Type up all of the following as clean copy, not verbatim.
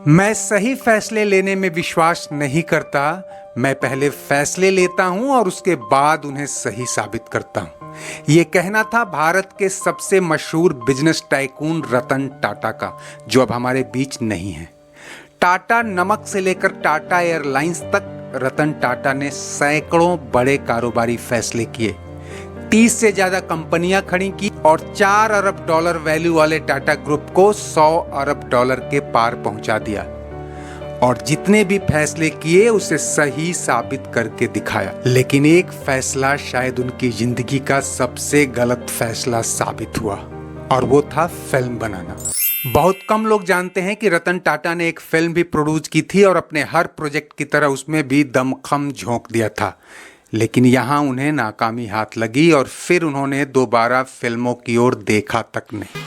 मैं सही फैसले लेने में विश्वास नहीं करता। मैं पहले फैसले लेता हूं और उसके बाद उन्हें सही साबित करता हूं। ये कहना था भारत के सबसे मशहूर बिजनेस टाइकून रतन टाटा का, जो अब हमारे बीच नहीं है। टाटा नमक से लेकर टाटा एयरलाइंस तक रतन टाटा ने सैकड़ों बड़े कारोबारी फैसले किए, 30 से ज्यादा कंपनियां खड़ी की और $4 अरब वैल्यू वाले टाटा ग्रुप को $100 अरब के पार पहुंचा दिया। और जितने भी फैसले किए उसे सही साबित करके दिखाया। लेकिन एक फैसला शायद उनकी जिंदगी का सबसे गलत फैसला साबित हुआ, और वो था फिल्म बनाना। बहुत कम लोग जानते हैं कि रतन टाटा ने एक फिल्म भी प्रोड्यूस की थी और अपने हर प्रोजेक्ट की तरह उसमें भी दमखम झोंक दिया था। लेकिन यहाँ उन्हें नाकामी हाथ लगी और फिर उन्होंने दोबारा फिल्मों की ओर देखा तक नहीं।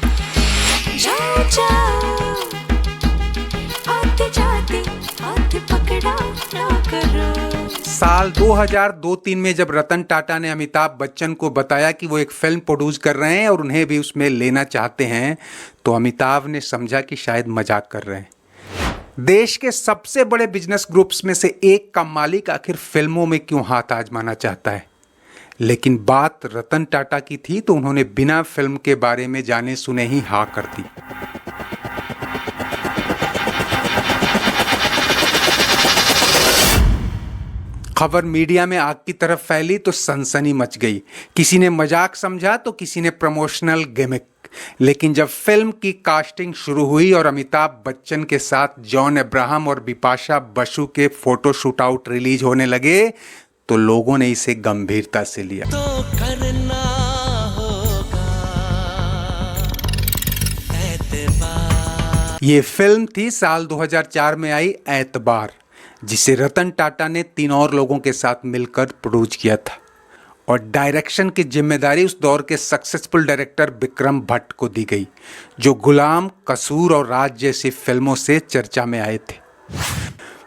साल 2002-3 में जब रतन टाटा ने अमिताभ बच्चन को बताया कि वो एक फिल्म प्रोड्यूस कर रहे हैं और उन्हें भी उसमें लेना चाहते हैं, तो अमिताभ ने समझा कि शायद मजाक कर रहे हैं। देश के सबसे बड़े बिजनेस ग्रुप्स में से एक का मालिक आखिर फिल्मों में क्यों हाथ आजमाना चाहता है। लेकिन बात रतन टाटा की थी तो उन्होंने बिना फिल्म के बारे में जाने सुने ही हाँ कर दी। खबर मीडिया में आग की तरफ फैली तो सनसनी मच गई। किसी ने मजाक समझा तो किसी ने प्रमोशनल गिमिक। लेकिन जब फिल्म की कास्टिंग शुरू हुई और अमिताभ बच्चन के साथ जॉन अब्राहम और बिपाशा बसु के फोटो शूट आउट रिलीज होने लगे तो लोगों ने इसे गंभीरता से लिया। तो करना होगा एतबार। ये फिल्म थी साल 2004 में आई एतबार, जिसे रतन टाटा ने 3 और लोगों के साथ मिलकर प्रोड्यूस किया था। और डायरेक्शन की जिम्मेदारी उस दौर के सक्सेसफुल डायरेक्टर विक्रम भट्ट को दी गई, जो गुलाम, कसूर और राज जैसी फिल्मों से चर्चा में आए थे।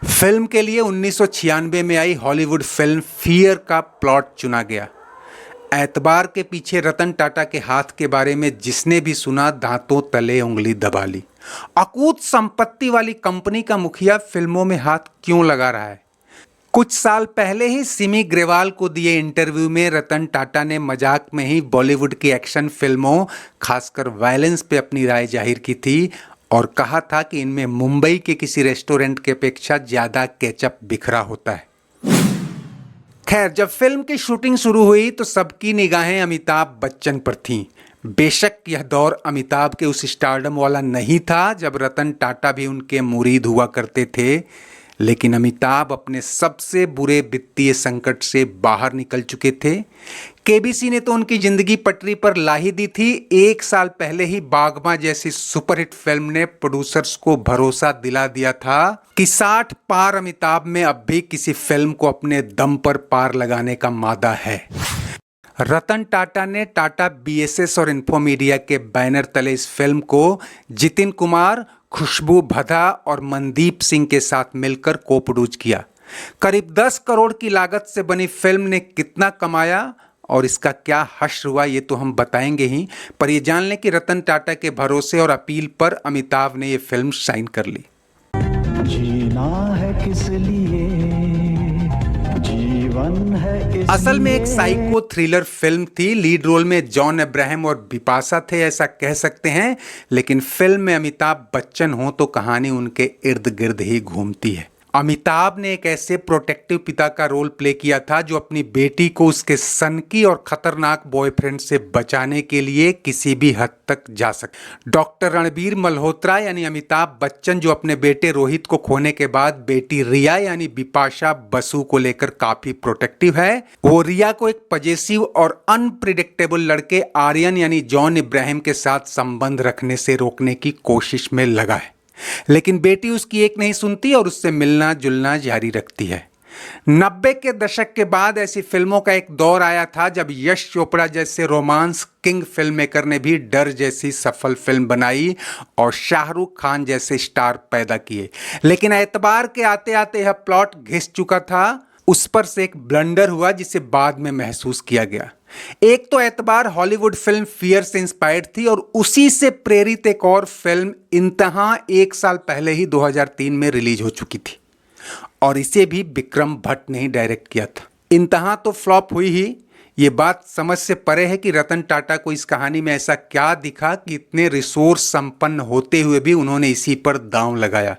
फिल्म के लिए 1996 में आई हॉलीवुड फिल्म फियर का प्लॉट चुना गया। एतबार के पीछे रतन टाटा के हाथ के बारे में जिसने भी सुना, दांतों तले उंगली दबा ली। अकूत संपत्ति वाली कंपनी का मुखिया फिल्मों में हाथ क्यों लगा रहा है? कुछ साल पहले ही सिमी ग्रेवाल को दिए इंटरव्यू में रतन टाटा ने मजाक में ही बॉलीवुड की एक्शन फिल्मों, खासकर वायलेंस पे अपनी राय जाहिर की थी और कहा था कि इनमें मुंबई के किसी रेस्टोरेंट के अपेक्षा ज्यादा केचप बिखरा होता है। खैर, जब फिल्म की शूटिंग शुरू हुई तो सबकी निगाहें अमिताभ बच्चन पर थीं। बेशक यह दौर अमिताभ के उस स्टारडम वाला नहीं था जब रतन टाटा भी उनके मुरीद हुआ करते थे, लेकिन अमिताभ अपने सबसे बुरे वित्तीय संकट से बाहर निकल चुके थे। केबीसी ने तो उनकी जिंदगी पटरी पर ला ही दी थी। 1 साल पहले ही बागबां जैसी सुपरहिट फिल्म ने प्रोड्यूसर्स को भरोसा दिला दिया था कि 60 पार अमिताभ में अब भी किसी फिल्म को अपने दम पर पार लगाने का मादा है। रतन टाटा ने टाटा बीएसएस और इन्फोमीडिया के बैनर तले इस फिल्म को जितिन कुमार, खुशबू भदा और मनदीप सिंह के साथ मिलकर को प्रोड्यूस किया। करीब 10 करोड़ की लागत से बनी फिल्म ने कितना कमाया और इसका क्या हश्र हुआ ये तो हम बताएंगे ही, पर ये जान लें कि रतन टाटा के भरोसे और अपील पर अमिताभ ने ये फिल्म साइन कर ली। जीना है किस लिए, जीवन है असल में एक साइको थ्रिलर फिल्म थी। लीड रोल में जॉन अब्राहम और बिपाशा थे, ऐसा कह सकते हैं। लेकिन फिल्म में अमिताभ बच्चन हो तो कहानी उनके इर्द गिर्द ही घूमती है। अमिताभ ने एक ऐसे प्रोटेक्टिव पिता का रोल प्ले किया था जो अपनी बेटी को उसके सनकी और खतरनाक बॉयफ्रेंड से बचाने के लिए किसी भी हद तक जा सके। डॉक्टर रणबीर मल्होत्रा यानी अमिताभ बच्चन, जो अपने बेटे रोहित को खोने के बाद बेटी रिया यानी बिपाशा बसु को लेकर काफी प्रोटेक्टिव है, वो रिया को एक पजेसिव और अनप्रिडिक्टेबल लड़के आर्यन यानी जॉन इब्राहिम के साथ संबंध रखने से रोकने की कोशिश में लगा है। लेकिन बेटी उसकी एक नहीं सुनती और उससे मिलना जुलना जारी रखती है। 90 के दशक के बाद ऐसी फिल्मों का एक दौर आया था जब यश चोपड़ा जैसे रोमांस किंग फिल्म मेकर ने भी डर जैसी सफल फिल्म बनाई और शाहरुख खान जैसे स्टार पैदा किए। लेकिन एतबार के आते आते यह प्लॉट घिस चुका था उस पर से एक ब्लंडर हुआ जिसे बाद में महसूस किया गया। एक तो एतबार हॉलीवुड फिल्म फियर से इंस्पायर्ड थी और उसी से प्रेरित एक और फिल्म इंतहा 1 साल पहले ही 2003 में रिलीज हो चुकी थी और इसे भी विक्रम भट्ट ने ही डायरेक्ट किया था। इंतहा तो फ्लॉप हुई ही, ये बात समझ से परे है कि रतन टाटा को इस कहानी में ऐसा क्या दिखा कि इतने रिसोर्स संपन्न होते हुए भी उन्होंने इसी पर दांव लगाया।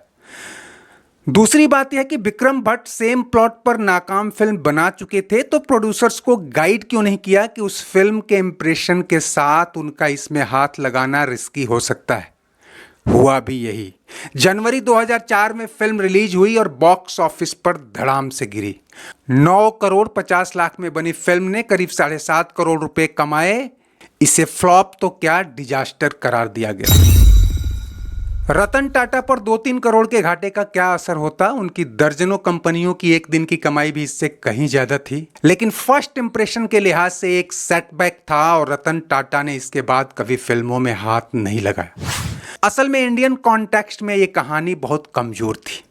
दूसरी बात यह कि विक्रम भट्ट सेम प्लॉट पर नाकाम फिल्म बना चुके थे, तो प्रोड्यूसर्स को गाइड क्यों नहीं किया कि उस फिल्म के इंप्रेशन के साथ उनका इसमें हाथ लगाना रिस्की हो सकता है। हुआ भी यही। जनवरी 2004 में फिल्म रिलीज हुई और बॉक्स ऑफिस पर धड़ाम से गिरी। 9 करोड़ 50 लाख में बनी फिल्म ने करीब 7.5 करोड़ रुपए कमाए। इसे फ्लॉप तो क्या, डिजास्टर करार दिया गया। रतन टाटा पर 2-3 करोड़ के घाटे का क्या असर होता, उनकी दर्जनों कंपनियों की एक दिन की कमाई भी इससे कहीं ज्यादा थी। लेकिन फर्स्ट इंप्रेशन के लिहाज से एक सेटबैक था और रतन टाटा ने इसके बाद कभी फिल्मों में हाथ नहीं लगाया। असल में इंडियन कॉन्टेक्स्ट में ये कहानी बहुत कमजोर थी।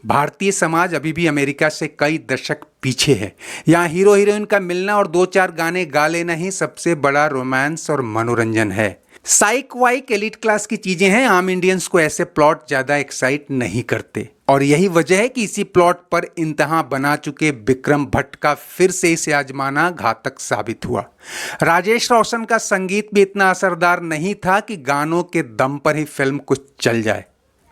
भारतीय समाज अभी भी अमेरिका से कई दशक पीछे है। यहाँ हीरो हीरोइन का मिलना और 2-4 गाने गा लेना ही सबसे बड़ा रोमांस और मनोरंजन है। साइक वाइक एलिट क्लास की चीजें हैं। आम इंडियंस को ऐसे प्लॉट ज्यादा एक्साइट नहीं करते और यही वजह है कि इसी प्लॉट पर इंतहा बना चुके विक्रम भट्ट का फिर से इसे आजमाना घातक साबित हुआ। राजेश रोशन का संगीत भी इतना असरदार नहीं था कि गानों के दम पर ही फिल्म कुछ चल जाए।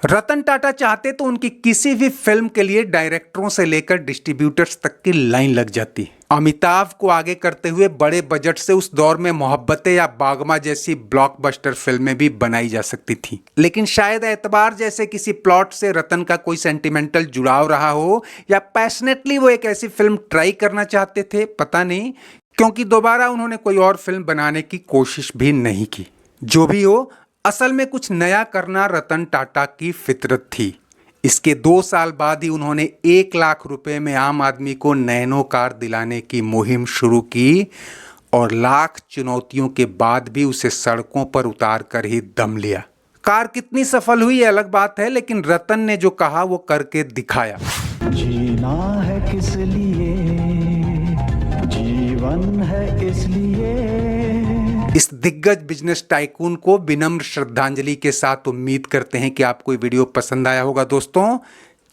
रतन टाटा चाहते तो उनकी किसी भी फिल्म के लिए डायरेक्टरों से लेकर डिस्ट्रीब्यूटर्स तक की लाइन लग जाती। अमिताभ को आगे करते हुए बड़े बजट से उस दौर में मोहब्बतें या बागमा जैसी ब्लॉकबस्टर फिल्में भी बनाई जा सकती थी। लेकिन शायद एतबार जैसे किसी प्लॉट से रतन का कोई सेंटिमेंटल जुड़ाव रहा हो या पैशनेटली वो एक ऐसी फिल्म ट्राई करना चाहते थे, पता नहीं, क्योंकि दोबारा उन्होंने कोई और फिल्म बनाने की कोशिश भी नहीं की। जो भी हो, असल में कुछ नया करना रतन टाटा की फितरत थी। इसके 2 साल बाद ही उन्होंने 1 लाख रुपए में आम आदमी को नैनो कार दिलाने की मुहिम शुरू की और लाख चुनौतियों के बाद भी उसे सड़कों पर उतार कर ही दम लिया। कार कितनी सफल हुई अलग बात है, लेकिन रतन ने जो कहा वो करके दिखाया। जीना है किस लिए, जीवन है इसलिए। इस दिग्गज बिजनेस टाइकून को विनम्र श्रद्धांजलि के साथ उम्मीद करते हैं कि आपको ये वीडियो पसंद आया होगा। दोस्तों,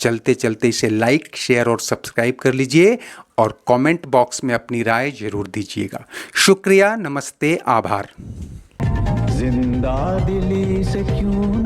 चलते चलते इसे लाइक, शेयर और सब्सक्राइब कर लीजिए और कमेंट बॉक्स में अपनी राय जरूर दीजिएगा। शुक्रिया, नमस्ते, आभार। जिंदा दिली से क्यों